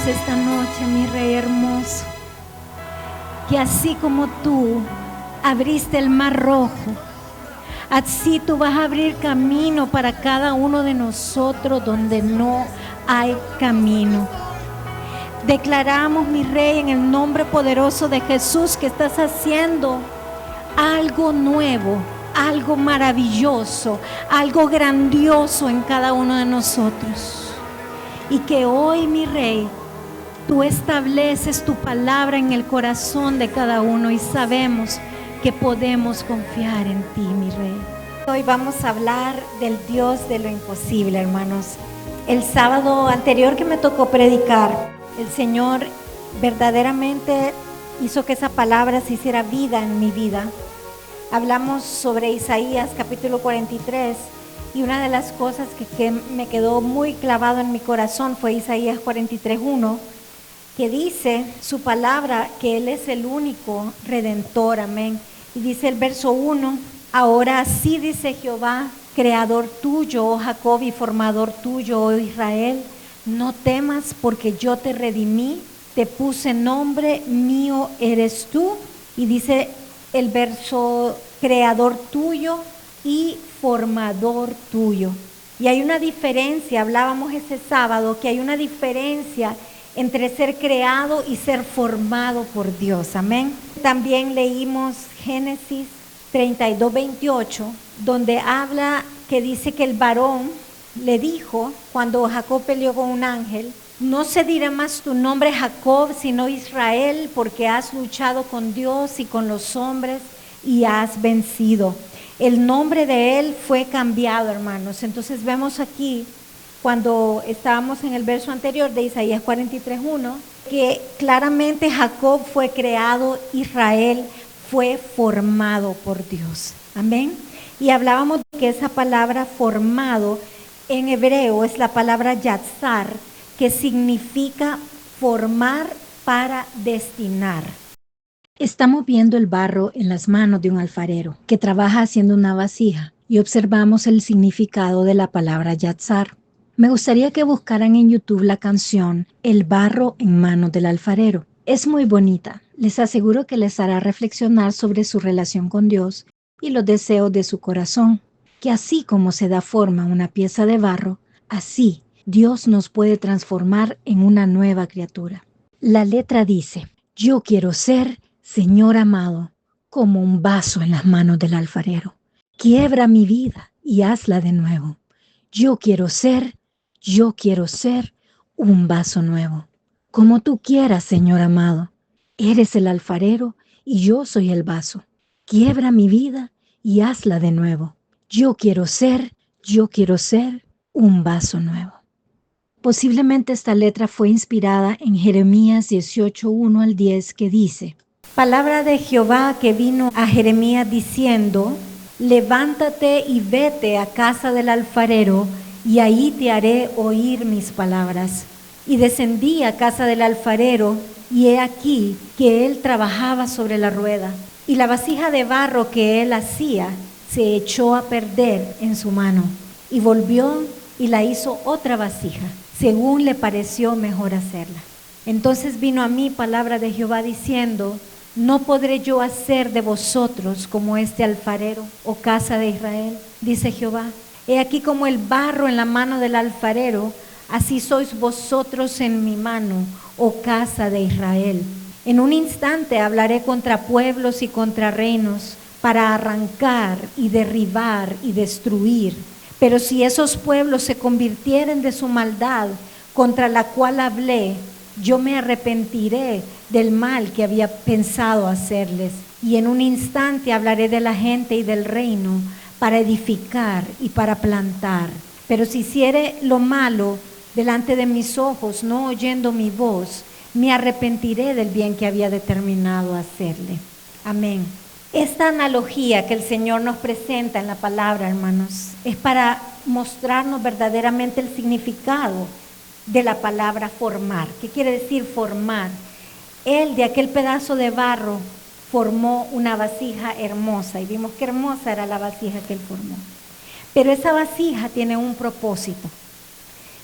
esta noche, mi Rey hermoso, que así como tú abriste el mar rojo, así tú vas a abrir camino para cada uno de nosotros donde no hay camino. Declaramos, mi Rey, en el nombre poderoso de Jesús, que estás haciendo algo nuevo, algo maravilloso, algo grandioso en cada uno de nosotros. Y que hoy, mi Rey, tú estableces tu palabra en el corazón de cada uno y sabemos que podemos confiar en ti, mi Rey. Hoy vamos a hablar del Dios de lo imposible, hermanos. El sábado anterior que me tocó predicar, el Señor verdaderamente hizo que esa palabra se hiciera vida en mi vida. Hablamos sobre Isaías capítulo 43 y una de las cosas que me quedó muy clavado en mi corazón fue Isaías 43:1, que dice su palabra que Él es el único redentor, amén. Y dice el verso 1, ahora así dice Jehová, creador tuyo, oh Jacob, y formador tuyo, oh Israel, no temas porque yo te redimí, te puse nombre, mío eres tú. Y dice el verso, creador tuyo y formador tuyo. Y hay una diferencia, hablábamos ese sábado, que hay una diferencia entre ser creado y ser formado por Dios, amén. También leímos Génesis 32:28, donde habla que dice que el varón le dijo, cuando Jacob peleó con un ángel, no se dirá más tu nombre Jacob, sino Israel, porque has luchado con Dios y con los hombres y has vencido. El nombre de él fue cambiado, hermanos. Entonces vemos aquí, cuando estábamos en el verso anterior de Isaías 43:1, que claramente Jacob fue creado, Israel fue formado por Dios. Amén. Y hablábamos de que esa palabra formado en hebreo es la palabra yatzar, que significa formar para destinar. Estamos viendo el barro en las manos de un alfarero que trabaja haciendo una vasija y observamos el significado de la palabra yatzar. Me gustaría que buscaran en YouTube la canción El barro en manos del alfarero. Es muy bonita. Les aseguro que les hará reflexionar sobre su relación con Dios y los deseos de su corazón. Que así como se da forma a una pieza de barro, así Dios nos puede transformar en una nueva criatura. La letra dice, yo quiero ser, Señor amado, como un vaso en las manos del alfarero. Quiebra mi vida y hazla de nuevo. Yo quiero ser un vaso nuevo. Como tú quieras, Señor amado. Eres el alfarero y yo soy el vaso. Quiebra mi vida y hazla de nuevo. Yo quiero ser un vaso nuevo. Posiblemente esta letra fue inspirada en Jeremías 18:1-10, que dice, palabra de Jehová que vino a Jeremías diciendo, levántate y vete a casa del alfarero, y ahí te haré oír mis palabras. Y descendí a casa del alfarero, y he aquí que él trabajaba sobre la rueda, y la vasija de barro que él hacía se echó a perder en su mano, y volvió y la hizo otra vasija, según le pareció mejor hacerla. Entonces vino a mí palabra de Jehová diciendo, ¿no podré yo hacer de vosotros como este alfarero, oh casa de Israel? Dice Jehová, he aquí como el barro en la mano del alfarero, así sois vosotros en mi mano, oh casa de Israel. En un instante hablaré contra pueblos y contra reinos, para arrancar y derribar y destruir. Pero si esos pueblos se convirtieren de su maldad, contra la cual hablé, yo me arrepentiré del mal que había pensado hacerles. Y en un instante hablaré de la gente y del reino, para edificar y para plantar. Pero si hiciere lo malo delante de mis ojos, no oyendo mi voz, me arrepentiré del bien que había determinado hacerle. Amén. Esta analogía que el Señor nos presenta en la palabra, hermanos, es para mostrarnos verdaderamente el significado de la palabra formar. ¿Qué quiere decir formar? Él, de aquel pedazo de barro, formó una vasija hermosa, y vimos que hermosa era la vasija que él formó. Pero esa vasija tiene un propósito.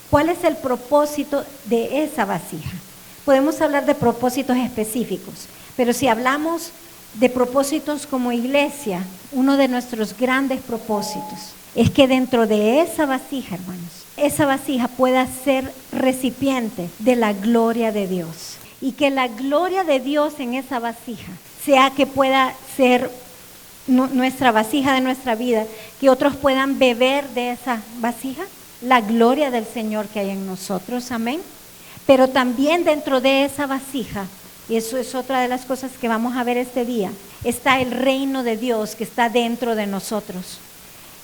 ¿Cuál es el propósito de esa vasija? Podemos hablar de propósitos específicos, pero si hablamos de propósitos como iglesia, uno de nuestros grandes propósitos es que dentro de esa vasija, hermanos, esa vasija pueda ser recipiente de la gloria de Dios. Y que la gloria de Dios en esa vasija sea que pueda ser nuestra vasija de nuestra vida, que otros puedan beber de esa vasija, la gloria del Señor que hay en nosotros, amén. Pero también dentro de esa vasija, y eso es otra de las cosas que vamos a ver este día, está el reino de Dios que está dentro de nosotros.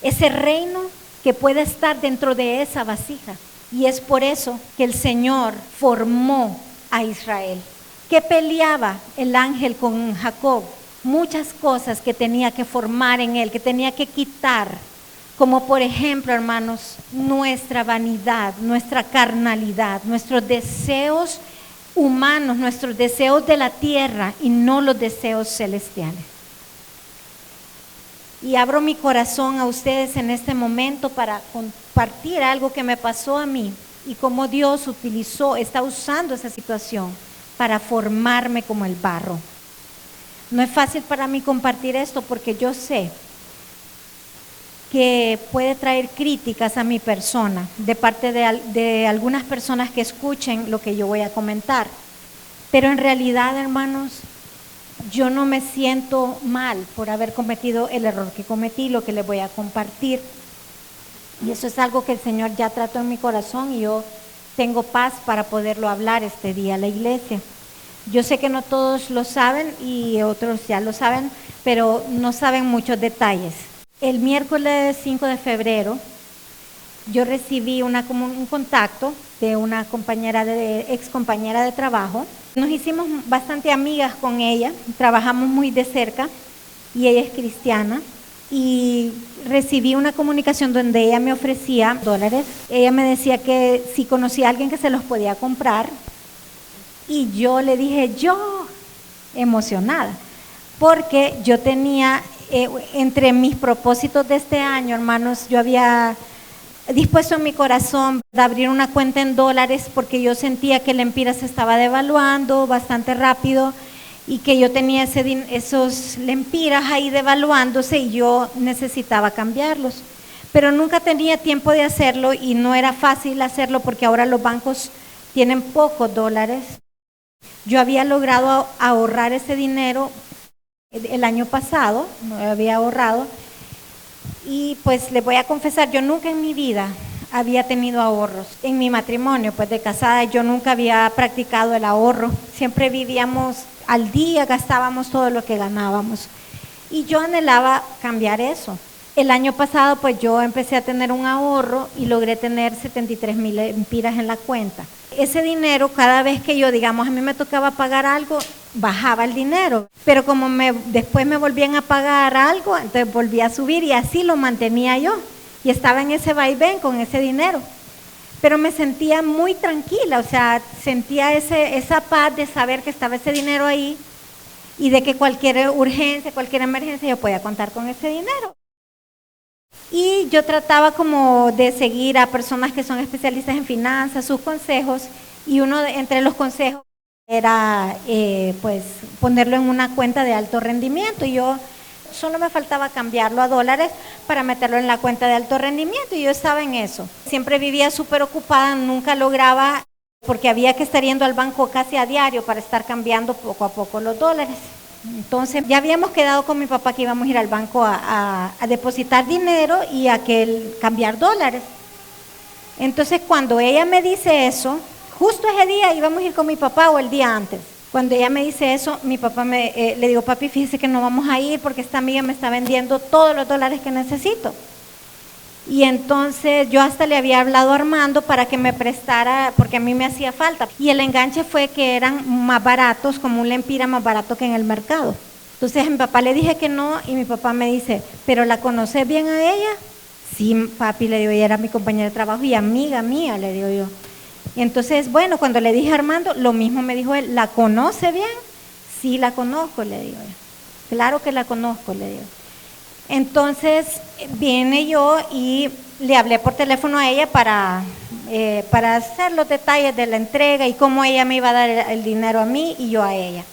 Ese reino que puede estar dentro de esa vasija. Y es por eso que el Señor formó a Israel. ¿Qué peleaba el ángel con Jacob? Muchas cosas que tenía que formar en él, que tenía que quitar. Como por ejemplo, hermanos, nuestra vanidad, nuestra carnalidad, nuestros deseos humanos, nuestros deseos de la tierra y no los deseos celestiales. Y abro mi corazón a ustedes en este momento para compartir algo que me pasó a mí y cómo Dios está usando esa situación para formarme como el barro. No es fácil para mí compartir esto porque yo sé que puede traer críticas a mi persona de parte de algunas personas que escuchen lo que yo voy a comentar. Pero en realidad, hermanos, yo no me siento mal por haber cometido el error que cometí, lo que les voy a compartir. Y eso es algo que el Señor ya trató en mi corazón y yo tengo paz para poderlo hablar este día a la iglesia. Yo sé que no todos lo saben y otros ya lo saben, pero no saben muchos detalles. El miércoles 5 de febrero yo recibí un contacto de una ex compañera de trabajo. Nos hicimos bastante amigas con ella, trabajamos muy de cerca y ella es cristiana. Y recibí una comunicación donde ella me ofrecía $. Ella me decía que si conocía a alguien que se los podía comprar. Y yo le dije, yo, emocionada, porque yo tenía, entre mis propósitos de este año, hermanos, yo había dispuesto en mi corazón de abrir una cuenta en $, porque yo sentía que el empira se estaba devaluando bastante rápido y que yo tenía esos lempiras ahí devaluándose y yo necesitaba cambiarlos. Pero nunca tenía tiempo de hacerlo y no era fácil hacerlo porque ahora los bancos tienen pocos $. Yo había logrado ahorrar ese dinero el año pasado, no había ahorrado, y pues les voy a confesar, yo nunca en mi vida había tenido ahorros. En mi matrimonio, pues de casada, yo nunca había practicado el ahorro, siempre vivíamos al día, gastábamos todo lo que ganábamos, y yo anhelaba cambiar eso. El año pasado, pues yo empecé a tener un ahorro y logré tener 73,000 lempiras en la cuenta. Ese dinero, cada vez que yo, digamos, a mí me tocaba pagar algo, bajaba el dinero. Pero como después me volvían a pagar algo, entonces volvía a subir y así lo mantenía yo. Y estaba en ese vaivén con ese dinero. Pero me sentía muy tranquila, o sea, sentía esa paz de saber que estaba ese dinero ahí y de que cualquier urgencia, cualquier emergencia, yo podía contar con ese dinero. Y yo trataba como de seguir a personas que son especialistas en finanzas, sus consejos, y entre los consejos era pues ponerlo en una cuenta de alto rendimiento. Y yo solo me faltaba cambiarlo a $, para meterlo en la cuenta de alto rendimiento, y yo estaba en eso. Siempre vivía súper ocupada, nunca lograba, porque había que estar yendo al banco casi a diario para estar cambiando poco a poco los $. Entonces ya habíamos quedado con mi papá que íbamos a ir al banco a depositar dinero y cambiar $. Entonces cuando ella me dice eso, justo ese día íbamos a ir con mi papá o el día antes. Cuando ella me dice eso, mi papá le digo, papi, fíjese que no vamos a ir porque esta amiga me está vendiendo todos los $, que necesito. Y entonces yo hasta le había hablado a Armando para que me prestara, porque a mí me hacía falta. Y el enganche fue que eran más baratos, como un lempira más barato que en el mercado. Entonces a mi papá le dije que no, y mi papá me dice, ¿pero la conoces bien a ella? Sí, papi, le digo, ella era mi compañera de trabajo y amiga mía, le digo yo. Y entonces, bueno, cuando le dije a Armando, lo mismo me dijo él, ¿la conoce bien? Sí, la conozco, le digo yo. Claro que la conozco, le digo. Entonces vine yo y le hablé por teléfono a ella para hacer los detalles de la entrega y cómo ella me iba a dar el dinero a mí y yo a ella.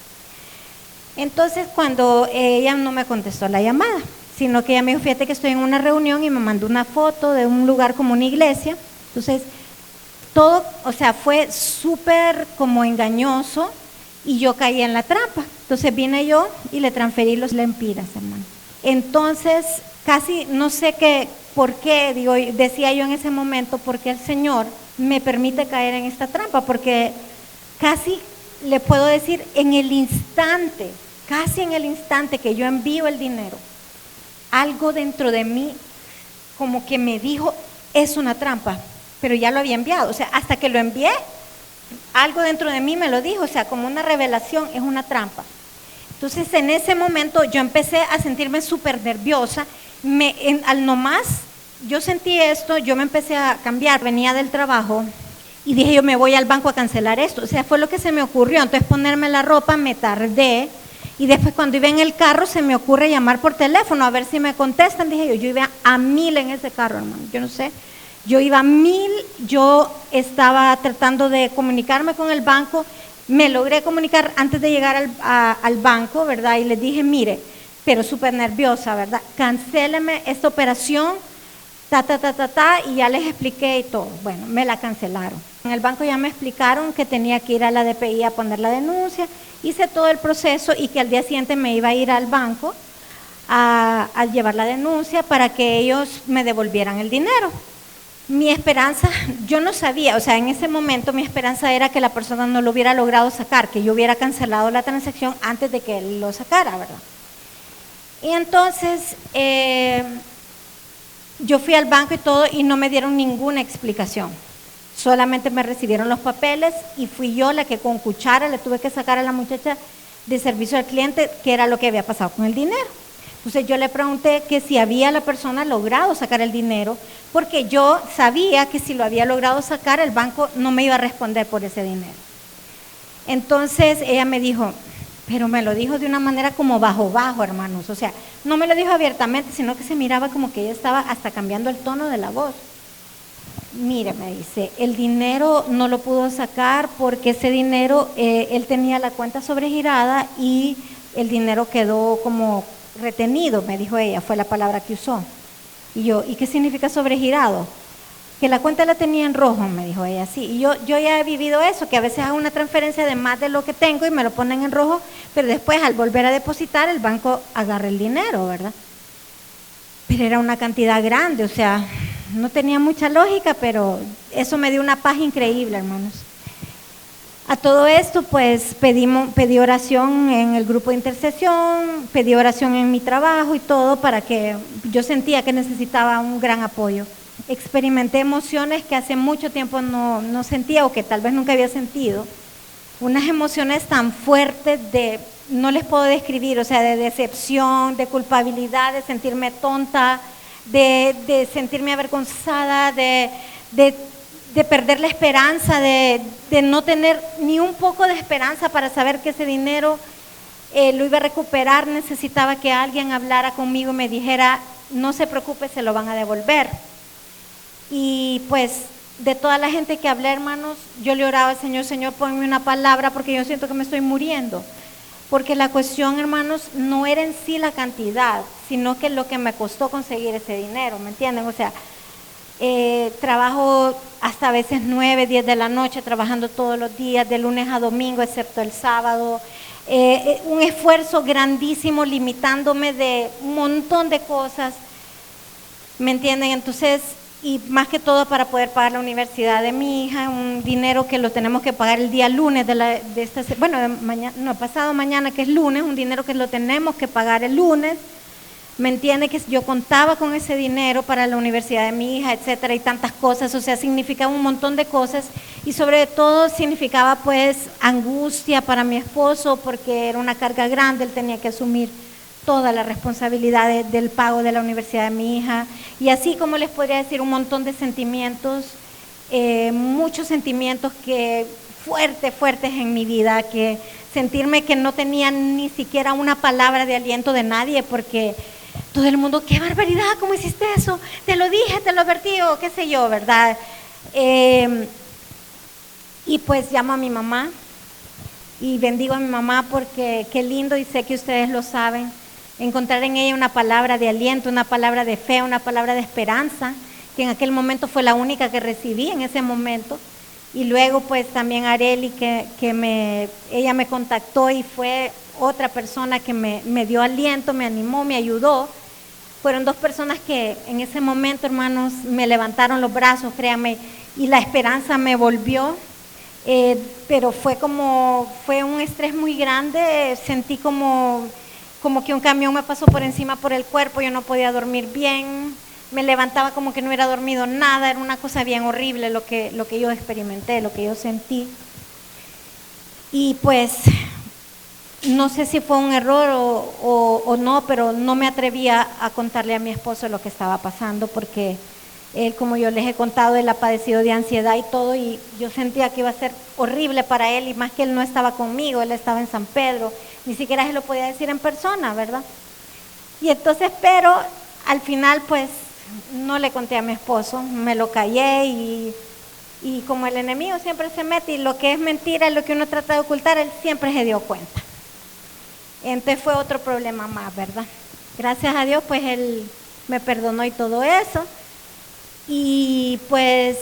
Entonces cuando ella no me contestó la llamada, sino que ella me dijo, fíjate que estoy en una reunión, y me mandó una foto de un lugar como una iglesia. Entonces todo, o sea, fue súper como engañoso y yo caí en la trampa. Entonces vine yo y le transferí los lempiras, hermano. Entonces casi no sé por qué, decía yo en ese momento, porque el Señor me permite caer en esta trampa, porque casi le puedo decir casi en el instante que yo envío el dinero, algo dentro de mí como que me dijo, es una trampa, pero ya lo había enviado. O sea, hasta que lo envié, algo dentro de mí me lo dijo, o sea, como una revelación, es una trampa. Entonces en ese momento yo empecé a sentirme súper nerviosa. Al nomás yo sentí esto, yo me empecé a cambiar, venía del trabajo y dije, yo me voy al banco a cancelar esto. O sea, fue lo que se me ocurrió. Entonces ponerme la ropa, me tardé, y después cuando iba en el carro se me ocurre llamar por teléfono a ver si me contestan. Dije yo iba a 1000 en ese carro, hermano, yo no sé, yo iba a 1000, yo estaba tratando de comunicarme con el banco. Me logré comunicar antes de llegar al banco, ¿verdad? Y les dije, mire, pero súper nerviosa, ¿verdad? Cancéleme esta operación, y ya les expliqué y todo. Bueno, me la cancelaron. En el banco ya me explicaron que tenía que ir a la DPI a poner la denuncia. Hice todo el proceso y que al día siguiente me iba a ir al banco a llevar la denuncia para que ellos me devolvieran el dinero. Mi esperanza, yo no sabía, o sea, en ese momento mi esperanza era que la persona no lo hubiera logrado sacar, que yo hubiera cancelado la transacción antes de que él lo sacara, ¿verdad? Y entonces yo fui al banco y todo y no me dieron ninguna explicación. Solamente me recibieron los papeles y fui yo la que con cuchara le tuve que sacar a la muchacha de servicio al cliente qué era lo que había pasado con el dinero. Entonces yo le pregunté que si había la persona logrado sacar el dinero, porque yo sabía que si lo había logrado sacar, el banco no me iba a responder por ese dinero. Entonces ella me dijo, pero me lo dijo de una manera como bajo, hermanos. O sea, no me lo dijo abiertamente, sino que se miraba como que ella estaba hasta cambiando el tono de la voz. Mire, me dice, el dinero no lo pudo sacar porque ese dinero, él tenía la cuenta sobregirada y el dinero quedó como retenido, me dijo ella, fue la palabra que usó. Y yo, ¿y qué significa sobregirado? Que la cuenta la tenía en rojo, me dijo ella, sí. Y yo ya he vivido eso, que a veces hago una transferencia de más de lo que tengo y me lo ponen en rojo, pero después al volver a depositar el banco agarra el dinero, ¿verdad? Pero era una cantidad grande, o sea, no tenía mucha lógica, pero eso me dio una paz increíble, hermanos. A todo esto, pues pedí oración en el grupo de intercesión, pedí oración en mi trabajo y todo, para que yo sentía que necesitaba un gran apoyo. Experimenté emociones que hace mucho tiempo no sentía, o que tal vez nunca había sentido. Unas emociones tan fuertes no les puedo describir, o sea, de decepción, de culpabilidad, de sentirme tonta, de sentirme avergonzada, de perder la esperanza, de no tener ni un poco de esperanza para saber que ese dinero lo iba a recuperar. Necesitaba que alguien hablara conmigo y me dijera, no se preocupe, se lo van a devolver. Y pues de toda la gente que hablé, hermanos, yo le oraba al Señor, Señor, ponme una palabra porque yo siento que me estoy muriendo. Porque la cuestión, hermanos, no era en sí la cantidad, sino que lo que me costó conseguir ese dinero, ¿me entienden? O sea, trabajo hasta a veces 9, 10 de la noche, trabajando todos los días, de lunes a domingo, excepto el sábado. Un esfuerzo grandísimo, limitándome de un montón de cosas, ¿me entienden? Entonces, y más que todo para poder pagar la universidad de mi hija, un dinero que lo tenemos que pagar el día lunes pasado mañana, que es lunes, un dinero que lo tenemos que pagar el lunes. ¿Me entiende? Que yo contaba con ese dinero para la universidad de mi hija, etcétera, y tantas cosas. O sea, significaba un montón de cosas, y sobre todo significaba pues angustia para mi esposo, porque era una carga grande, él tenía que asumir toda la responsabilidad del pago de la universidad de mi hija. Y así, como les podría decir, un montón de sentimientos, muchos sentimientos que fuertes en mi vida, que sentirme que no tenía ni siquiera una palabra de aliento de nadie, porque todo el mundo, qué barbaridad, ¿cómo hiciste eso? Te lo dije, te lo advertí, o qué sé yo, ¿verdad? Y pues llamo a mi mamá y bendigo a mi mamá porque qué lindo, y sé que ustedes lo saben, encontrar en ella una palabra de aliento, una palabra de fe, una palabra de esperanza, que en aquel momento fue la única que recibí en ese momento. Y luego pues también Areli, ella me contactó y fue otra persona que me dio aliento, me animó, me ayudó. Fueron dos personas que en ese momento, hermanos, me levantaron los brazos, créanme, y la esperanza me volvió. Pero fue un estrés muy grande, sentí como que un camión me pasó por encima por el cuerpo, yo no podía dormir bien, me levantaba como que no hubiera dormido nada, era una cosa bien horrible lo que yo experimenté, lo que yo sentí. Y pues no sé si fue un error o no, pero no me atrevía a contarle a mi esposo lo que estaba pasando porque él, como yo les he contado, él ha padecido de ansiedad y todo, y yo sentía que iba a ser horrible para él, y más que él no estaba conmigo, él estaba en San Pedro, ni siquiera se lo podía decir en persona, ¿verdad? Y entonces, pero al final pues no le conté a mi esposo, me lo callé, y como el enemigo siempre se mete, y lo que es mentira, lo que uno trata de ocultar, él siempre se dio cuenta. Entonces fue otro problema más, ¿verdad? Gracias a Dios pues él me perdonó y todo eso. Y pues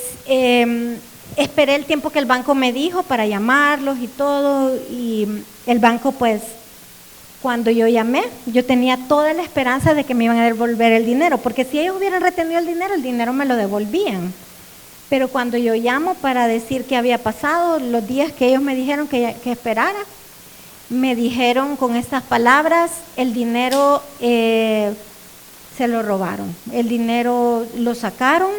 esperé el tiempo que el banco me dijo para llamarlos y todo, y el banco pues cuando yo llamé, yo tenía toda la esperanza de que me iban a devolver el dinero, porque si ellos hubieran retenido el dinero me lo devolvían. Pero cuando yo llamo para decir qué había pasado, los días que ellos me dijeron que esperara, me dijeron con estas palabras: el dinero se lo robaron, el dinero lo sacaron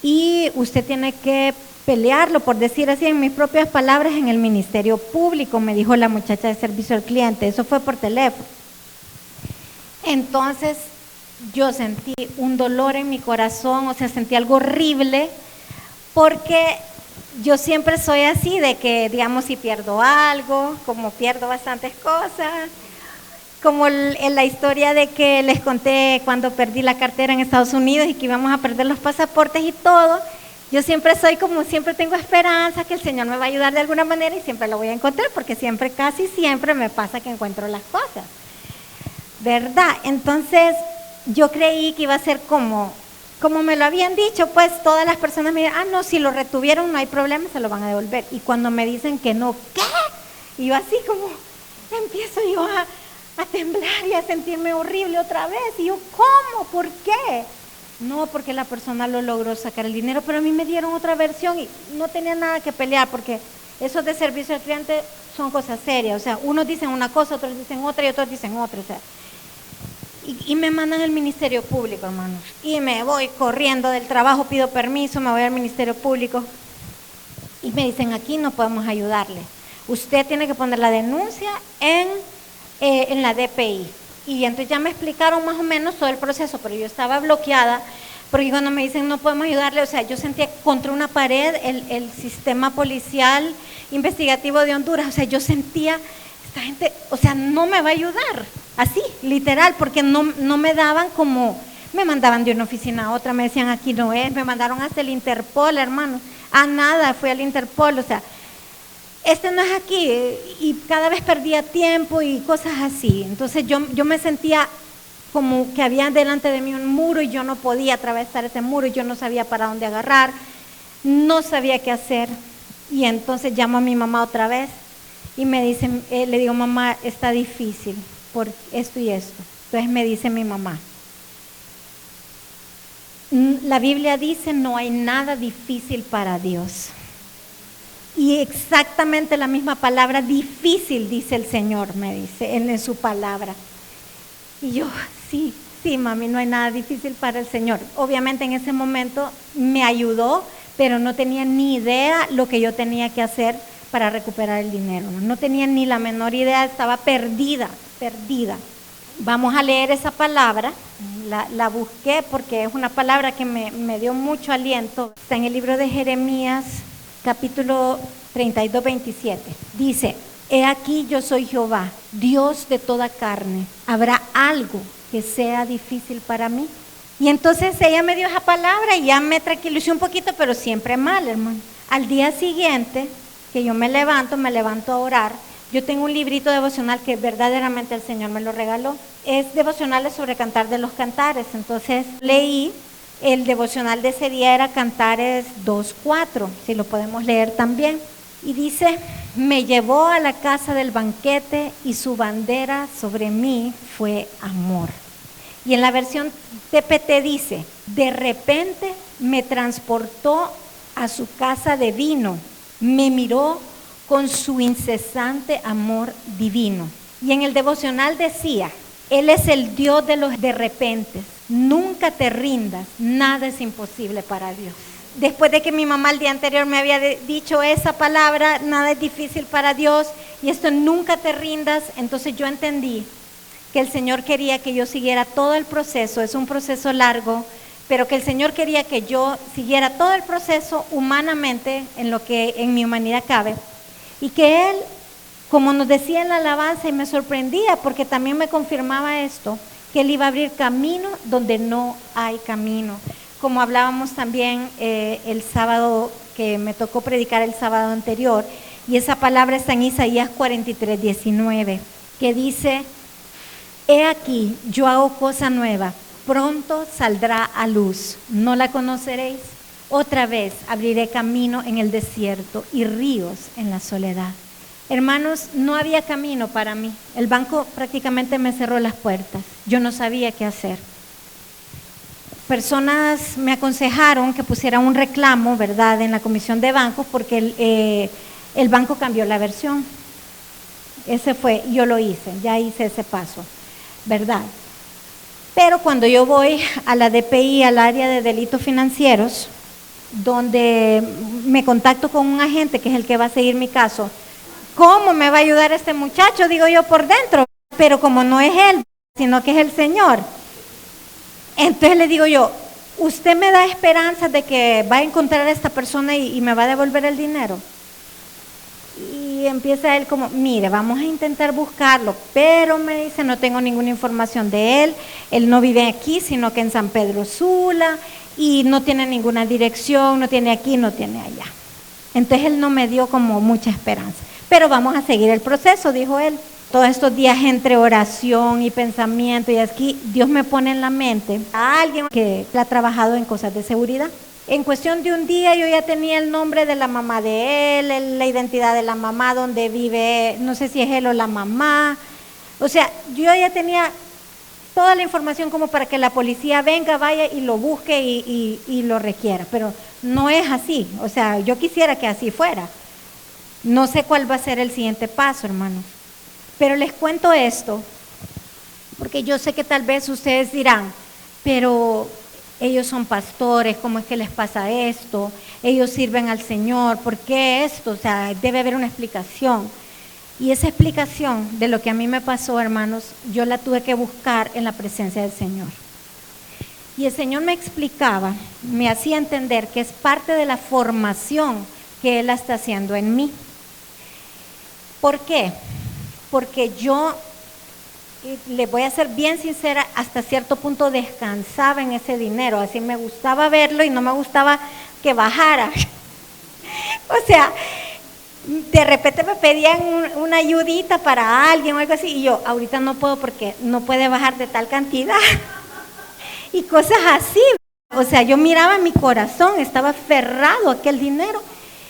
y usted tiene que pelearlo, por decir así, en mis propias palabras, en el Ministerio Público, me dijo la muchacha de servicio al cliente. Eso fue por teléfono. Entonces yo sentí un dolor en mi corazón, o sea, sentí algo horrible, porque yo siempre soy así, de que, digamos, si pierdo algo, como pierdo bastantes cosas, como en la historia de que les conté cuando perdí la cartera en Estados Unidos y que íbamos a perder los pasaportes y todo, yo siempre soy como, siempre tengo esperanza que el Señor me va a ayudar de alguna manera y siempre lo voy a encontrar, porque siempre, casi siempre me pasa que encuentro las cosas, ¿verdad? Entonces yo creí que iba a ser como me lo habían dicho, pues todas las personas me dijeron, no, si lo retuvieron no hay problema, se lo van a devolver. Y cuando me dicen que no, ¿qué? Y yo así como empiezo yo a temblar y a sentirme horrible otra vez. Y yo, ¿cómo? ¿Por qué? No, porque la persona lo logró sacar el dinero, pero a mí me dieron otra versión y no tenía nada que pelear, porque esos de servicio al cliente son cosas serias. O sea, unos dicen una cosa, otros dicen otra y otros dicen otra. O sea, y me mandan al Ministerio Público, hermanos. Y me voy corriendo del trabajo, pido permiso, me voy al Ministerio Público y me dicen, aquí no podemos ayudarle. Usted tiene que poner la denuncia en la DPI. Y entonces ya me explicaron más o menos todo el proceso, pero yo estaba bloqueada, porque cuando me dicen no podemos ayudarle, o sea, yo sentía contra una pared el sistema policial investigativo de Honduras. O sea, yo sentía, esta gente, o sea, no me va a ayudar, así, literal, porque no me daban como, me mandaban de una oficina a otra, me decían aquí no es, me mandaron hasta el Interpol, hermano, nada, fui al Interpol, o sea, este no es aquí, y cada vez perdía tiempo y cosas así. Entonces yo me sentía como que había delante de mí un muro y yo no podía atravesar ese muro, y yo no sabía para dónde agarrar, no sabía qué hacer. Y entonces llamo a mi mamá otra vez y me dice, le digo, mamá, está difícil por esto y esto. Entonces me dice mi mamá, la Biblia dice, no hay nada difícil para Dios. Y exactamente la misma palabra, difícil, dice el Señor, me dice en su palabra. Y yo, sí, mami, no hay nada difícil para el Señor. Obviamente en ese momento me ayudó, pero no tenía ni idea lo que yo tenía que hacer para recuperar el dinero. No tenía ni la menor idea, estaba perdida. Vamos a leer esa palabra, la busqué porque es una palabra que me dio mucho aliento. Está en el libro de Jeremías, capítulo 32, 27. Dice, he aquí yo soy Jehová, Dios de toda carne. ¿Habrá algo que sea difícil para mí. Y entonces ella me dio esa palabra y ya me tranquilicé un poquito, pero siempre mal, hermano. Al día siguiente, que yo me levanto a orar, yo tengo un librito devocional que verdaderamente el Señor me lo regaló. Es devocionales sobre Cantar de los Cantares. Entonces leí, el devocional de ese día era Cantares 2:4, si lo podemos leer también. Y dice, me llevó a la casa del banquete y su bandera sobre mí fue amor. Y en la versión TPT dice, de repente me transportó a su casa de vino, me miró con su incesante amor divino. Y en el devocional decía, Él es el Dios de los de repentes, nunca te rindas, nada es imposible para Dios. Después de que mi mamá el día anterior me había dicho esa palabra, nada es difícil para Dios, y esto nunca te rindas, entonces yo entendí que el Señor quería que yo siguiera todo el proceso, es un proceso largo, pero que el Señor quería que yo siguiera todo el proceso humanamente, en lo que en mi humanidad cabe, y que Él, como nos decía en la alabanza, y me sorprendía porque también me confirmaba esto, que Él iba a abrir camino donde no hay camino. Como hablábamos también el sábado, que me tocó predicar el sábado anterior, y esa palabra está en Isaías 43:19, que dice, he aquí, yo hago cosa nueva, pronto saldrá a luz, ¿no la conoceréis? Otra vez abriré camino en el desierto y ríos en la soledad. Hermanos, no había camino para mí. El banco prácticamente me cerró las puertas. Yo no sabía qué hacer. Personas me aconsejaron que pusiera un reclamo, ¿verdad?, en la comisión de bancos, porque el banco cambió la versión. Ese fue, yo lo hice, ya hice ese paso, ¿verdad? Pero cuando yo voy a la DPI, al área de delitos financieros, donde me contacto con un agente que es el que va a seguir mi caso, ¿cómo me va a ayudar este muchacho? Digo yo por dentro, pero como no es él, sino que es el Señor. Entonces le digo yo, ¿usted me da esperanza de que va a encontrar a esta persona y me va a devolver el dinero? Y empieza él como, mire, vamos a intentar buscarlo, pero me dice, no tengo ninguna información de él no vive aquí, sino que en San Pedro Sula, y no tiene ninguna dirección, no tiene aquí, no tiene allá. Entonces él no me dio como mucha esperanza, pero vamos a seguir el proceso, dijo él. Todos estos días entre oración y pensamiento, y aquí Dios me pone en la mente a alguien que ha trabajado en cosas de seguridad. En cuestión de un día yo ya tenía el nombre de la mamá de él, la identidad de la mamá, donde vive, no sé si es él o la mamá. O sea, yo ya tenía toda la información como para que la policía venga, vaya y lo busque y lo requiera, pero no es así. O sea, yo quisiera que así fuera. No sé cuál va a ser el siguiente paso, hermanos. Pero les cuento esto, porque yo sé que tal vez ustedes dirán, pero ellos son pastores, ¿cómo es que les pasa esto? Ellos sirven al Señor, ¿por qué esto? O sea, debe haber una explicación. Y esa explicación de lo que a mí me pasó, hermanos, yo la tuve que buscar en la presencia del Señor. Y el Señor me explicaba, me hacía entender que es parte de la formación que Él está haciendo en mí. ¿Por qué? Porque yo, le voy a ser bien sincera, hasta cierto punto descansaba en ese dinero, así me gustaba verlo y no me gustaba que bajara. O sea, de repente me pedían una ayudita para alguien o algo así, y yo, ahorita no puedo porque no puede bajar de tal cantidad. Y cosas así. O sea, yo miraba mi corazón, estaba aferrado a aquel dinero,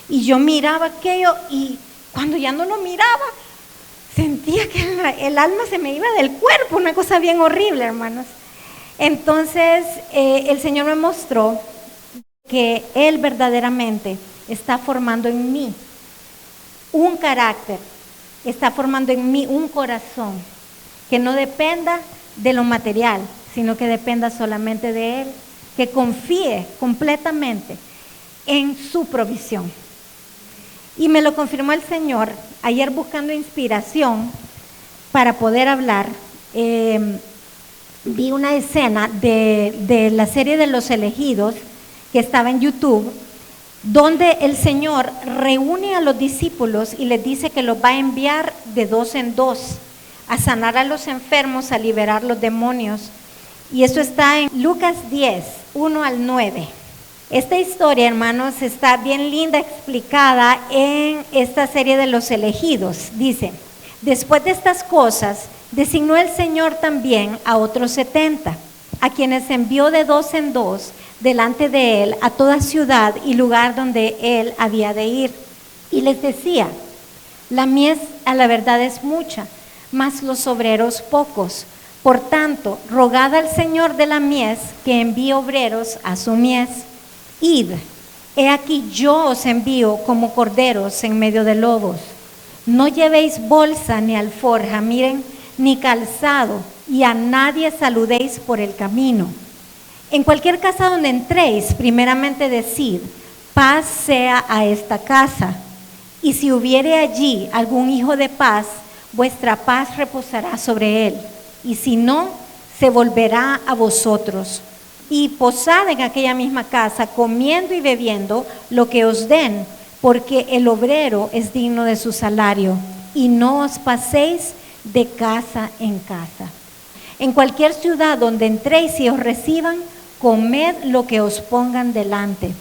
y yo miraba aquello, y cuando ya no lo miraba, sentía que el alma se me iba del cuerpo, una cosa bien horrible, hermanos. Entonces, el Señor me mostró que Él verdaderamente está formando en mí un carácter, está formando en mí un corazón que no dependa de lo material, sino que dependa solamente de Él, que confíe completamente en su provisión. Y me lo confirmó el Señor ayer buscando inspiración para poder hablar. Vi una escena de la serie de Los Elegidos que estaba en YouTube, donde el Señor reúne a los discípulos y les dice que los va a enviar de dos en dos a sanar a los enfermos, a liberar los demonios. Y eso está en Lucas 10, 1 al 9. Esta historia, hermanos, está bien linda explicada en esta serie de los elegidos. Dice: después de estas cosas, designó el Señor también a otros 70, a quienes envió de 2 en 2 delante de él a toda ciudad y lugar donde él había de ir. Y les decía: la mies a la verdad es mucha, mas los obreros pocos. Por tanto, rogad al Señor de la mies que envíe obreros a su mies. Id, he aquí yo os envío como corderos en medio de lobos. No llevéis bolsa ni alforja, miren, ni calzado, y a nadie saludéis por el camino. En cualquier casa donde entréis, primeramente decid: paz sea a esta casa. Y si hubiere allí algún hijo de paz, vuestra paz reposará sobre él. Y si no, se volverá a vosotros. Y posad en aquella misma casa, comiendo y bebiendo lo que os den, porque el obrero es digno de su salario. Y no os paséis de casa en casa. En cualquier ciudad donde entréis y os reciban, comed lo que os pongan delante.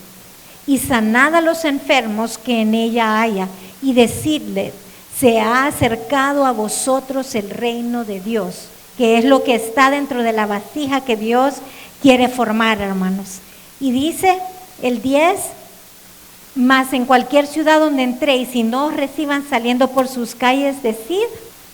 Y sanad a los enfermos que en ella haya, y decidles: se ha acercado a vosotros el reino de Dios, que es lo que está dentro de la vasija que Dios quiere formar, hermanos. Y dice el 10: mas en cualquier ciudad donde entréis y no os reciban saliendo por sus calles, decid: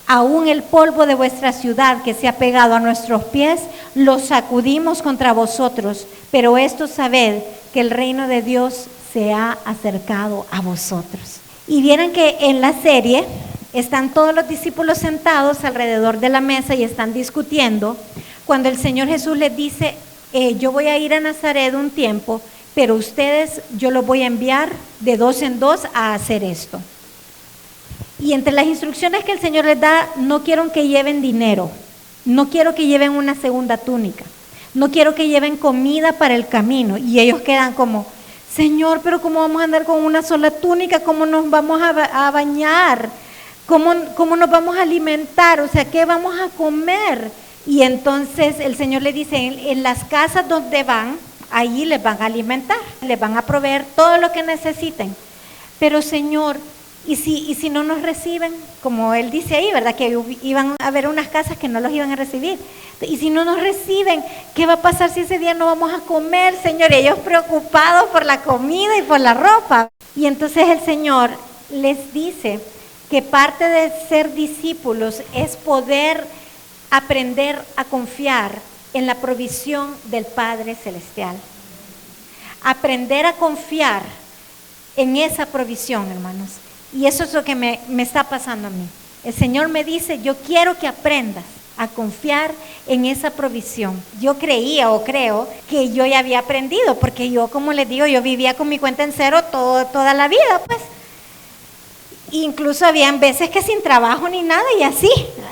aún el polvo de vuestra ciudad que se ha pegado a nuestros pies, lo sacudimos contra vosotros. Pero esto sabed, que el reino de Dios se ha acercado a vosotros. Y vieran que en la serie están todos los discípulos sentados alrededor de la mesa y están discutiendo, cuando el Señor Jesús les dice: yo voy a ir a Nazaret un tiempo, pero ustedes yo los voy a enviar de 2 en 2 a hacer esto. Y entre las instrucciones que el Señor les da, no quiero que lleven dinero, no quiero que lleven una segunda túnica, no quiero que lleven comida para el camino. Y ellos quedan como: Señor, pero ¿cómo vamos a andar con una sola túnica? ¿Cómo nos vamos a bañar? ¿Cómo nos vamos a alimentar? O sea, ¿qué vamos a comer? Y entonces el Señor le dice: en las casas donde van, allí les van a alimentar, les van a proveer todo lo que necesiten. Pero Señor, ¿y si no nos reciben? Como Él dice ahí, ¿verdad? Que iban a haber unas casas que no los iban a recibir. Y si no nos reciben, ¿qué va a pasar si ese día no vamos a comer, Señor? Y ellos preocupados por la comida y por la ropa. Y entonces el Señor les dice que parte de ser discípulos es poder aprender a confiar en la provisión del Padre Celestial. Aprender a confiar en esa provisión, hermanos. Y eso es lo que me está pasando a mí. El Señor me dice: yo quiero que aprendas a confiar en esa provisión. Yo creía o creo que yo ya había aprendido, porque yo, como les digo, yo vivía con mi cuenta en cero toda la vida, pues. Incluso habían veces que sin trabajo ni nada, y así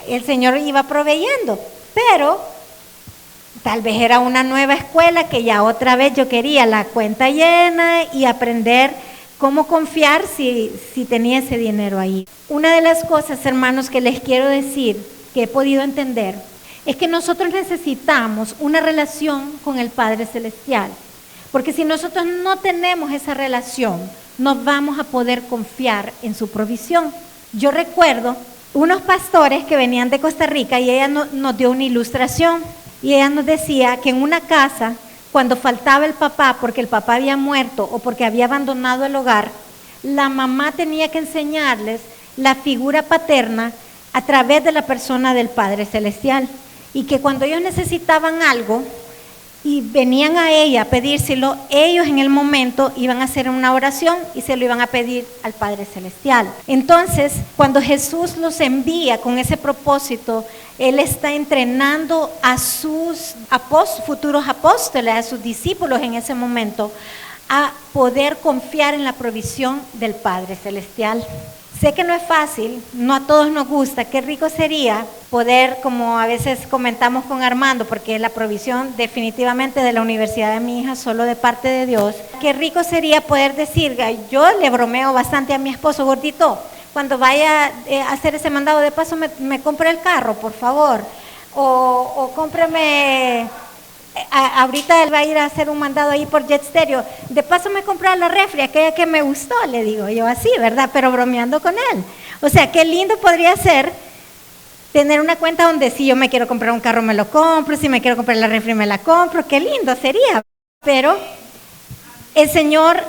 el Señor iba proveyendo. Pero tal vez era una nueva escuela que ya otra vez yo quería la cuenta llena y aprender cómo confiar si tenía ese dinero ahí. Una de las cosas, hermanos, que les quiero decir, que he podido entender, es que nosotros necesitamos una relación con el Padre Celestial. Porque si nosotros no tenemos esa relación, no vamos a poder confiar en su provisión. Yo recuerdo unos pastores que venían de Costa Rica y ella nos dio una ilustración. Y ella nos decía que en una casa, cuando faltaba el papá porque el papá había muerto o porque había abandonado el hogar, la mamá tenía que enseñarles la figura paterna a través de la persona del Padre Celestial. Y que cuando ellos necesitaban algo y venían a ella a pedírselo, ellos en el momento iban a hacer una oración y se lo iban a pedir al Padre Celestial. Entonces, cuando Jesús los envía con ese propósito, Él está entrenando a sus futuros apóstoles, a sus discípulos en ese momento, a poder confiar en la provisión del Padre Celestial. Sé que no es fácil, no a todos nos gusta. Qué rico sería poder, como a veces comentamos con Armando, porque la provisión definitivamente de la universidad de mi hija solo de parte de Dios. Qué rico sería poder decir, yo le bromeo bastante a mi esposo: gordito, cuando vaya a hacer ese mandado, de paso me compre el carro, por favor. O cómpreme, ahorita él va a ir a hacer un mandado ahí por Jet Stereo. De paso me compré la refri, aquella que me gustó, le digo yo así, ¿verdad? Pero bromeando con él. O sea, qué lindo podría ser tener una cuenta donde si yo me quiero comprar un carro me lo compro, si me quiero comprar la refri me la compro, qué lindo sería. Pero el Señor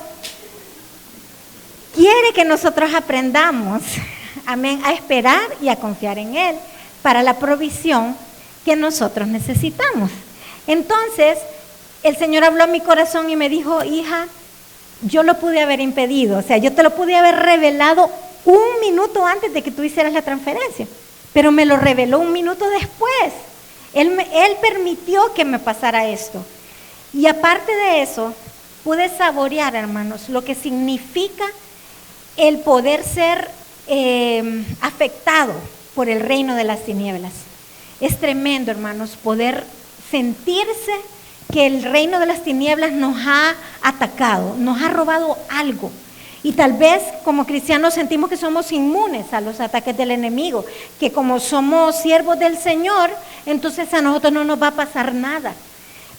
quiere que nosotros aprendamos, amén, a esperar y a confiar en Él para la provisión que nosotros necesitamos. Entonces, el Señor habló a mi corazón y me dijo, hija, yo lo pude haber impedido, o sea, yo te lo pude haber revelado un minuto antes de que tú hicieras la transferencia, pero me lo reveló un minuto después. Él permitió que me pasara esto. Y aparte de eso, pude saborear, hermanos, lo que significa el poder ser afectado por el reino de las tinieblas. Es tremendo, hermanos, poder sentirse que el reino de las tinieblas nos ha atacado, nos ha robado algo. Y tal vez como cristianos sentimos que somos inmunes a los ataques del enemigo, que como somos siervos del Señor, entonces a nosotros no nos va a pasar nada.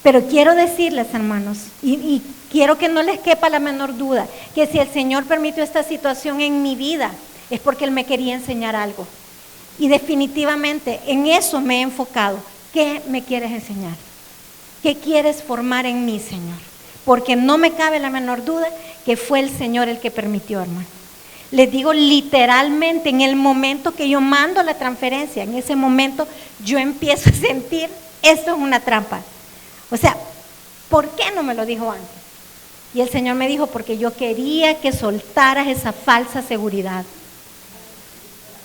Pero quiero decirles, hermanos, y quiero que no les quepa la menor duda, que si el Señor permitió esta situación en mi vida, es porque Él me quería enseñar algo. Y definitivamente en eso me he enfocado. ¿Qué me quieres enseñar? ¿Qué quieres formar en mí, Señor? Porque no me cabe la menor duda que fue el Señor el que permitió, hermano. Les digo literalmente, en el momento que yo mando la transferencia, en ese momento yo empiezo a sentir, esto es una trampa. O sea, ¿por qué no me lo dijo antes? Y el Señor me dijo, porque yo quería que soltaras esa falsa seguridad.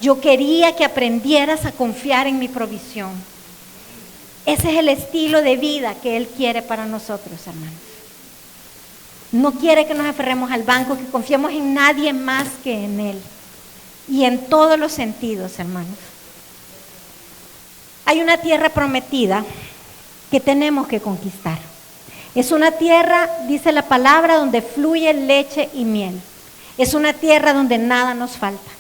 Yo quería que aprendieras a confiar en mi provisión. Ese es el estilo de vida que Él quiere para nosotros, hermanos. No quiere que nos aferremos al banco, que confiemos en nadie más que en Él. Y en todos los sentidos, hermanos. Hay una tierra prometida que tenemos que conquistar. Es una tierra, dice la palabra, donde fluye leche y miel. Es una tierra donde nada nos falta.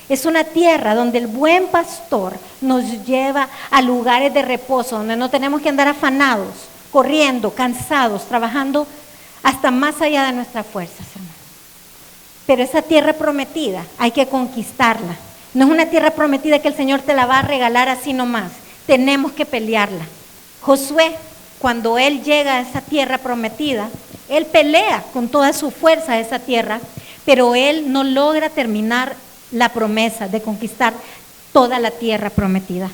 Es una tierra donde el buen pastor nos lleva a lugares de reposo, donde no tenemos que andar afanados, corriendo, cansados, trabajando hasta más allá de nuestras fuerzas, hermanos. Pero esa tierra prometida hay que conquistarla. No es una tierra prometida que el Señor te la va a regalar así nomás. Tenemos que pelearla. Josué, cuando él llega a esa tierra prometida, él pelea con toda su fuerza esa tierra, pero él no logra terminar la promesa de conquistar toda la tierra prometida.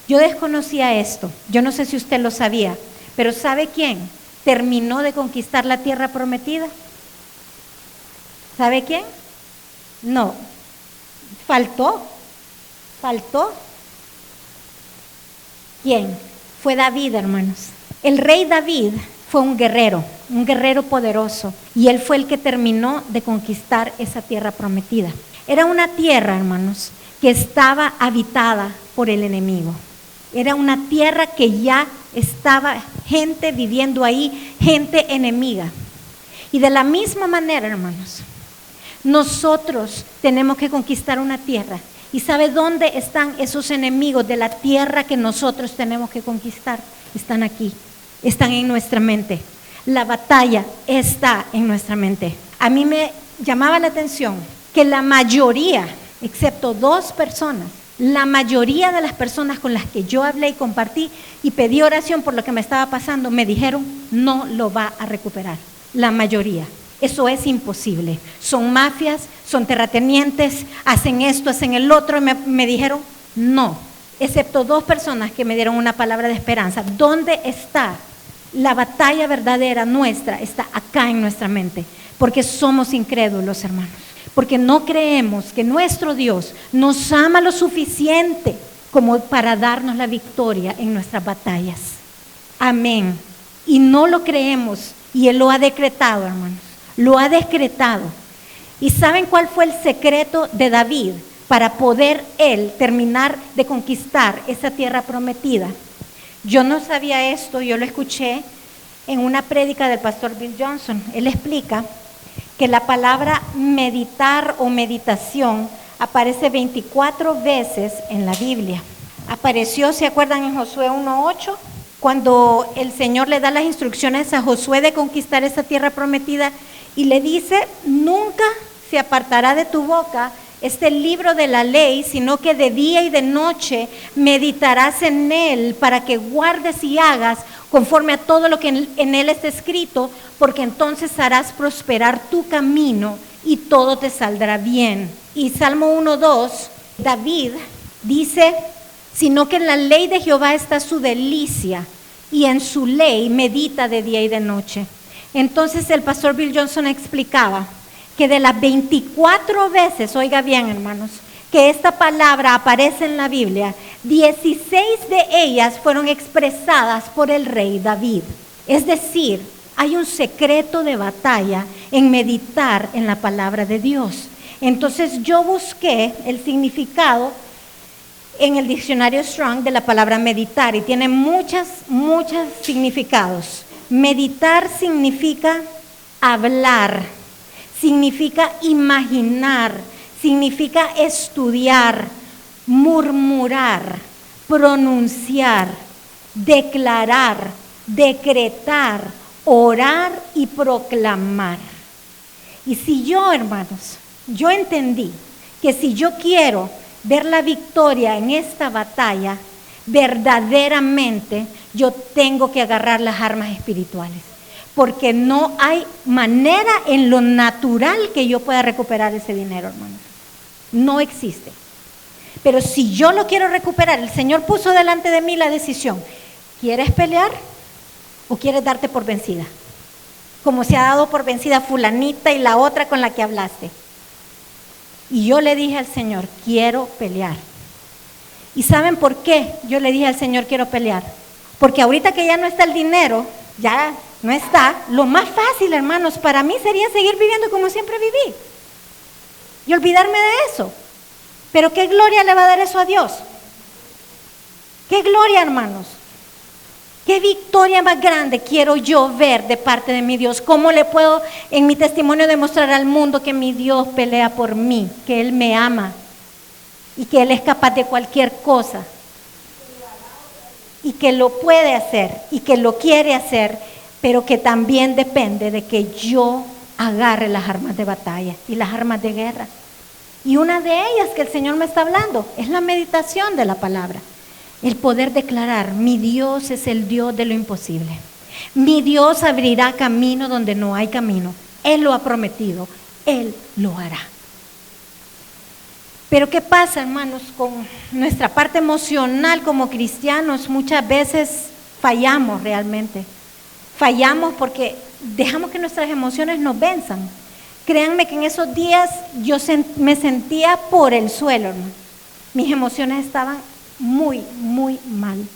Yo desconocía esto, yo no sé si usted lo sabía, pero ¿sabe quién terminó de conquistar la tierra prometida? ¿Sabe quién? No, faltó. ¿Quién? Fue David, hermanos. El rey David fue un guerrero poderoso, y él fue el que terminó de conquistar esa tierra prometida. Era una tierra, hermanos, que estaba habitada por el enemigo. Era una tierra que ya estaba gente viviendo ahí, gente enemiga. Y de la misma manera, hermanos, nosotros tenemos que conquistar una tierra. ¿Y sabe dónde están esos enemigos de la tierra que nosotros tenemos que conquistar? Están aquí, están en nuestra mente. La batalla está en nuestra mente. A mí me llamaba la atención que la mayoría, excepto 2 personas, la mayoría de las personas con las que yo hablé y compartí y pedí oración por lo que me estaba pasando, me dijeron, no lo va a recuperar. La mayoría. Eso es imposible. Son mafias, son terratenientes, hacen esto, hacen el otro. Y me dijeron, no. Excepto 2 personas que me dieron una palabra de esperanza. ¿Dónde está la batalla verdadera nuestra? Está acá en nuestra mente. Porque somos incrédulos, hermanos. Porque no creemos que nuestro Dios nos ama lo suficiente como para darnos la victoria en nuestras batallas. Amén. Y no lo creemos, y Él lo ha decretado, hermanos. Lo ha decretado. ¿Y saben cuál fue el secreto de David para poder él terminar de conquistar esa tierra prometida? Yo no sabía esto, yo lo escuché en una prédica del pastor Bill Johnson. Él explica que la palabra meditar o meditación aparece 24 veces en la Biblia. Apareció, ¿se acuerdan en Josué 1:8? Cuando el Señor le da las instrucciones a Josué de conquistar esa tierra prometida y le dice, nunca se apartará de tu boca este libro de la ley, sino que de día y de noche meditarás en él para que guardes y hagas conforme a todo lo que en él está escrito, porque entonces harás prosperar tu camino y todo te saldrá bien. Y Salmo 1:2, David dice, sino que en la ley de Jehová está su delicia y en su ley medita de día y de noche. Entonces el pastor Bill Johnson explicaba que de las 24 veces, oiga bien hermanos, que esta palabra aparece en la Biblia, 16 de ellas fueron expresadas por el rey David. Es decir, hay un secreto de batalla en meditar en la palabra de Dios. Entonces yo busqué el significado en el diccionario Strong de la palabra meditar y tiene muchos significados. Meditar significa hablar, significa imaginar, significa estudiar, murmurar, pronunciar, declarar, decretar, orar y proclamar. Y si yo, hermanos, yo entendí que si yo quiero ver la victoria en esta batalla, verdaderamente yo tengo que agarrar las armas espirituales, porque no hay manera en lo natural que yo pueda recuperar ese dinero, hermanos. No existe. Pero si yo lo quiero recuperar, el Señor puso delante de mí la decisión: ¿quieres pelear o quieres darte por vencida? Como se ha dado por vencida fulanita y la otra con la que hablaste. Y yo le dije al Señor, quiero pelear. ¿Y saben por qué yo le dije al Señor, quiero pelear? Porque ahorita que ya no está el dinero, ya no está, lo más fácil, hermanos, para mí sería seguir viviendo como siempre viví y olvidarme de eso. Pero ¿qué gloria le va a dar eso a Dios? ¿Qué gloria, hermanos? ¿Qué victoria más grande quiero yo ver de parte de mi Dios? ¿Cómo le puedo en mi testimonio demostrar al mundo que mi Dios pelea por mí, que Él me ama y que Él es capaz de cualquier cosa y que lo puede hacer y que lo quiere hacer, pero que también depende de que yo agarre las armas de batalla y las armas de guerra? Y una de ellas que el Señor me está hablando es la meditación de la palabra. El poder declarar, mi Dios es el Dios de lo imposible. Mi Dios abrirá camino donde no hay camino. Él lo ha prometido, Él lo hará. Pero ¿qué pasa, hermanos, con nuestra parte emocional como cristianos? Muchas veces fallamos realmente. Fallamos porque dejamos que nuestras emociones nos venzan. Créanme que en esos días yo me sentía por el suelo, hermano. Mis emociones estaban muy mal.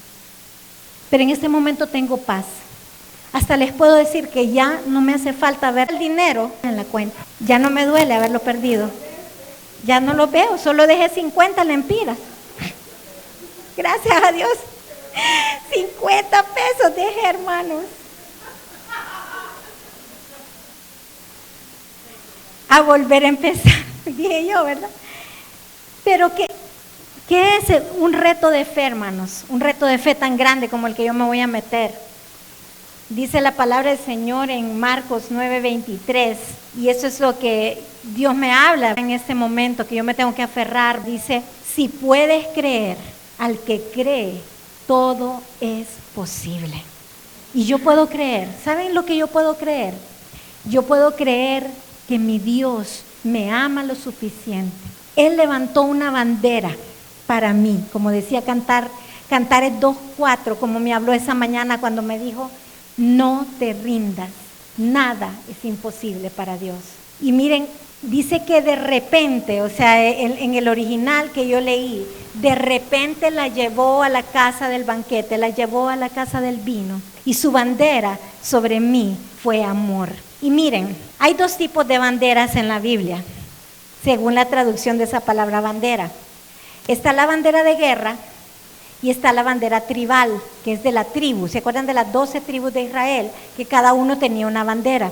Pero en este momento tengo paz. Hasta les puedo decir que ya no me hace falta ver el dinero en la cuenta. Ya no me duele haberlo perdido. Ya no lo veo, solo dejé 50 lempiras. Gracias a Dios. 50 pesos dejé, hermanos. A volver a empezar, dije yo, ¿verdad? Pero ¿qué es un reto de fe, hermanos? Un reto de fe tan grande como el que yo me voy a meter. Dice la palabra del Señor en Marcos 9:23, y eso es lo que Dios me habla en este momento, que yo me tengo que aferrar. Dice, si puedes creer, al que cree, todo es posible. Y yo puedo creer. ¿Saben lo que yo puedo creer? Yo puedo creer que mi Dios me ama lo suficiente. Él levantó una bandera para mí, como decía Cantares 2:4, como me habló esa mañana cuando me dijo, no te rindas, nada es imposible para Dios. Y miren, dice que de repente, o sea, en el original que yo leí, de repente la llevó a la casa del banquete, la llevó a la casa del vino, y su bandera sobre mí fue amor. Y miren, hay dos tipos de banderas en la Biblia, según la traducción de esa palabra bandera. Está la bandera de guerra y está la bandera tribal, que es de la tribu. ¿Se acuerdan de las 12 tribus de Israel? Que cada uno tenía una bandera.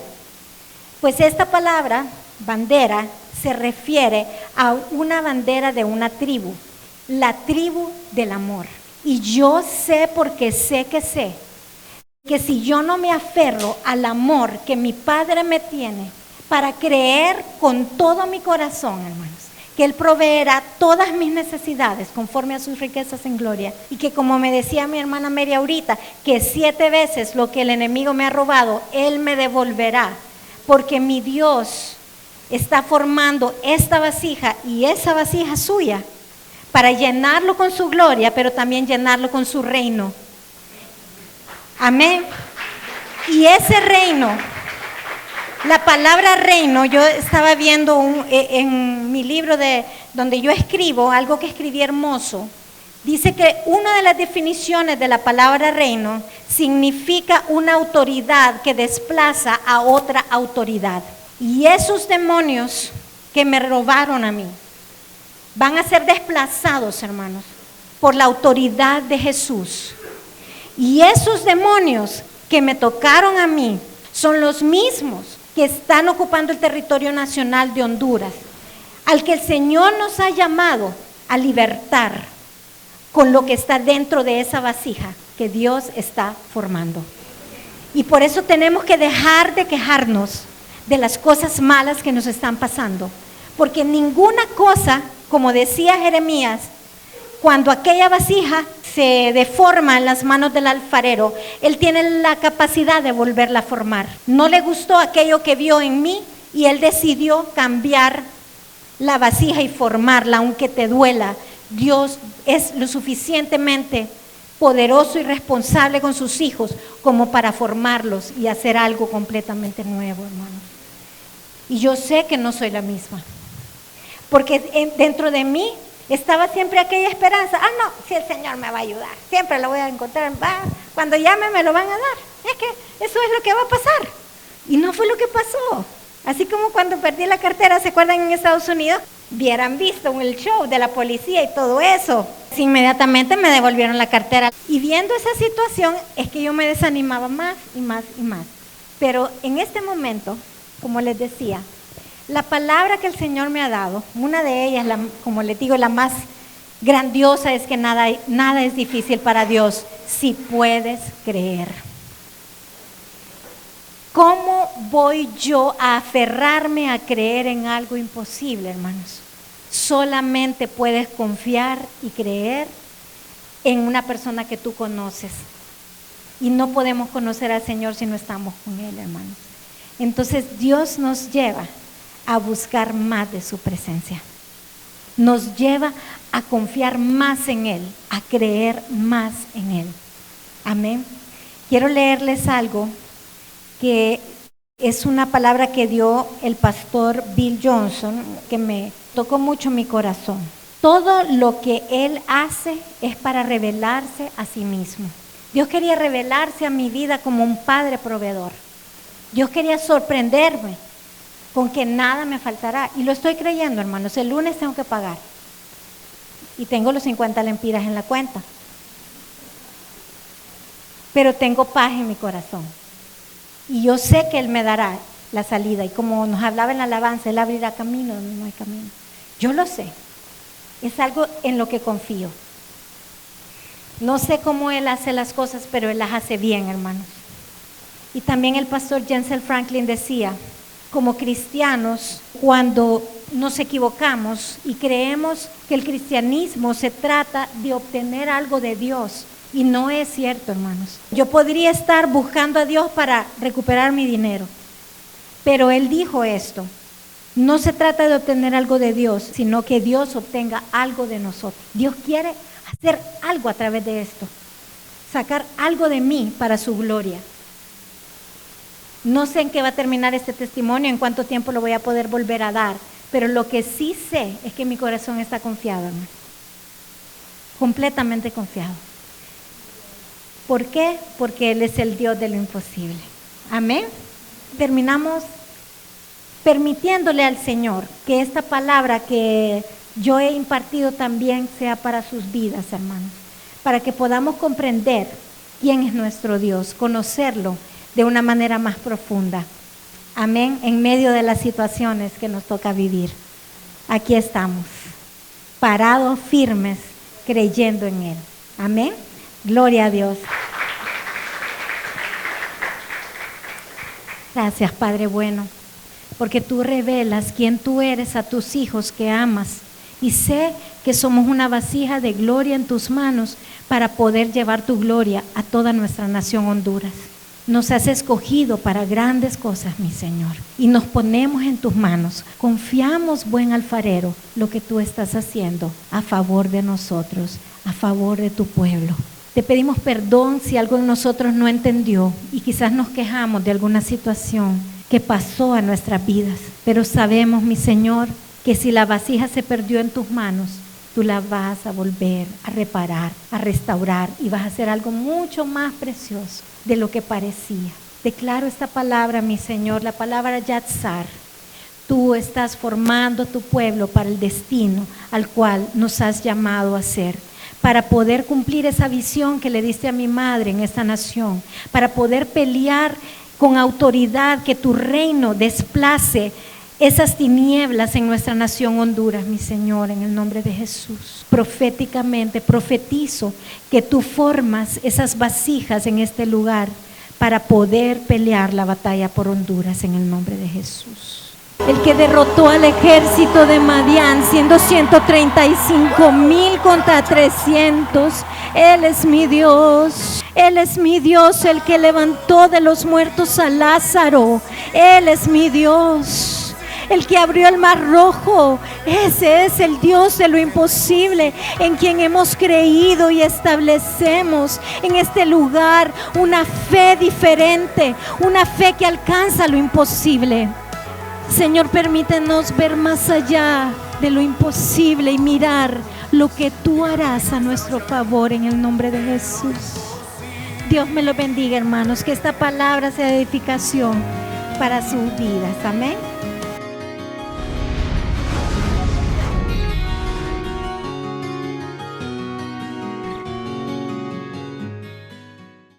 Pues esta palabra bandera se refiere a una bandera de una tribu, la tribu del amor. Y yo sé, porque sé que si yo no me aferro al amor que mi Padre me tiene, para creer con todo mi corazón, hermanos, que Él proveerá todas mis necesidades conforme a sus riquezas en gloria, y que, como me decía mi hermana Mary ahorita, que 7 veces lo que el enemigo me ha robado, Él me devolverá, porque mi Dios está formando esta vasija y esa vasija suya para llenarlo con su gloria, pero también llenarlo con su reino. Amén. Y ese reino, la palabra reino, yo estaba viendo en mi libro donde yo escribo, algo que escribí hermoso, dice que una de las definiciones de la palabra reino significa una autoridad que desplaza a otra autoridad. Y esos demonios que me robaron a mí van a ser desplazados, hermanos, por la autoridad de Jesús. Y esos demonios que me tocaron a mí son los mismos que están ocupando el territorio nacional de Honduras, al que el Señor nos ha llamado a libertar con lo que está dentro de esa vasija que Dios está formando. Y por eso tenemos que dejar de quejarnos de las cosas malas que nos están pasando, porque ninguna cosa, como decía Jeremías, cuando aquella vasija se deforma en las manos del alfarero, él tiene la capacidad de volverla a formar. No le gustó aquello que vio en mí y él decidió cambiar la vasija y formarla, aunque te duela. Dios es lo suficientemente poderoso y responsable con sus hijos como para formarlos y hacer algo completamente nuevo, hermanos. Y yo sé que no soy la misma, porque dentro de mí estaba siempre aquella esperanza. No, si el Señor me va a ayudar, siempre lo voy a encontrar, cuando llame me lo van a dar. Es que eso es lo que va a pasar. Y no fue lo que pasó. Así como cuando perdí la cartera, ¿se acuerdan en Estados Unidos? Hubieran visto el show de la policía y todo eso. Inmediatamente me devolvieron la cartera. Y viendo esa situación es que yo me desanimaba más y más y más. Pero en este momento, como les decía, la palabra que el Señor me ha dado, una de ellas, como les digo, la más grandiosa, es que nada es difícil para Dios si puedes creer. ¿Cómo voy yo a aferrarme a creer en algo imposible, hermanos? Solamente puedes confiar y creer en una persona que tú conoces. Y no podemos conocer al Señor si no estamos con Él, hermanos. Entonces Dios nos lleva a buscar más de su presencia. Nos lleva a confiar más en Él, a creer más en Él. Amén. Quiero leerles algo que es una palabra que dio el pastor Bill Johnson, que me tocó mucho mi corazón. Todo lo que Él hace es para revelarse a sí mismo. Dios quería revelarse a mi vida como un padre proveedor. Dios quería sorprenderme con que nada me faltará. Y lo estoy creyendo, hermanos. El lunes tengo que pagar. Y tengo los 50 lempiras en la cuenta. Pero tengo paz en mi corazón. Y yo sé que Él me dará la salida. Y como nos hablaba en la alabanza, Él abrirá camino donde no hay camino. Yo lo sé. Es algo en lo que confío. No sé cómo Él hace las cosas, pero Él las hace bien, hermanos. Y también el pastor Jensen Franklin decía, como cristianos, cuando nos equivocamos y creemos que el cristianismo se trata de obtener algo de Dios, y no es cierto, hermanos. Yo podría estar buscando a Dios para recuperar mi dinero, pero Él dijo esto: no se trata de obtener algo de Dios, sino que Dios obtenga algo de nosotros. Dios quiere hacer algo a través de esto, sacar algo de mí para su gloria. No sé en qué va a terminar este testimonio, en cuánto tiempo lo voy a poder volver a dar, pero lo que sí sé es que mi corazón está confiado, hermano. Completamente confiado. ¿Por qué? Porque Él es el Dios de lo imposible. Amén. Terminamos permitiéndole al Señor que esta palabra que yo he impartido también sea para sus vidas, hermanos, para que podamos comprender quién es nuestro Dios, conocerlo de una manera más profunda. Amén. En medio de las situaciones que nos toca vivir. Aquí estamos, parados, firmes, creyendo en Él. Amén. Gloria a Dios. Gracias, Padre bueno, porque tú revelas quién tú eres a tus hijos que amas. Y sé que somos una vasija de gloria en tus manos para poder llevar tu gloria a toda nuestra nación Honduras. Nos has escogido para grandes cosas, mi Señor, y nos ponemos en tus manos. Confiamos, buen alfarero, lo que tú estás haciendo a favor de nosotros, a favor de tu pueblo. Te pedimos perdón si algo en nosotros no entendió y quizás nos quejamos de alguna situación que pasó a nuestras vidas. Pero sabemos, mi Señor, que si la vasija se perdió en tus manos, tú la vas a volver a reparar, a restaurar y vas a hacer algo mucho más precioso de lo que parecía. Declaro esta palabra, mi Señor, la palabra Yatzar. Tú estás formando a tu pueblo para el destino al cual nos has llamado a ser, para poder cumplir esa visión que le diste a mi madre en esta nación, para poder pelear con autoridad, que tu reino desplace esas tinieblas en nuestra nación Honduras, mi Señor, en el nombre de Jesús. Proféticamente profetizo que tú formas esas vasijas en este lugar para poder pelear la batalla por Honduras en el nombre de Jesús. El que derrotó al ejército de Madián, siendo 135,000 contra 300, Él es mi Dios. Él es mi Dios, el que levantó de los muertos a Lázaro. Él es mi Dios. El que abrió el mar rojo, ese es el Dios de lo imposible, en quien hemos creído y establecemos en este lugar una fe diferente, una fe que alcanza lo imposible. Señor, permítenos ver más allá de lo imposible y mirar lo que tú harás a nuestro favor en el nombre de Jesús. Dios me lo bendiga, hermanos, que esta palabra sea de edificación para sus vidas. Amén.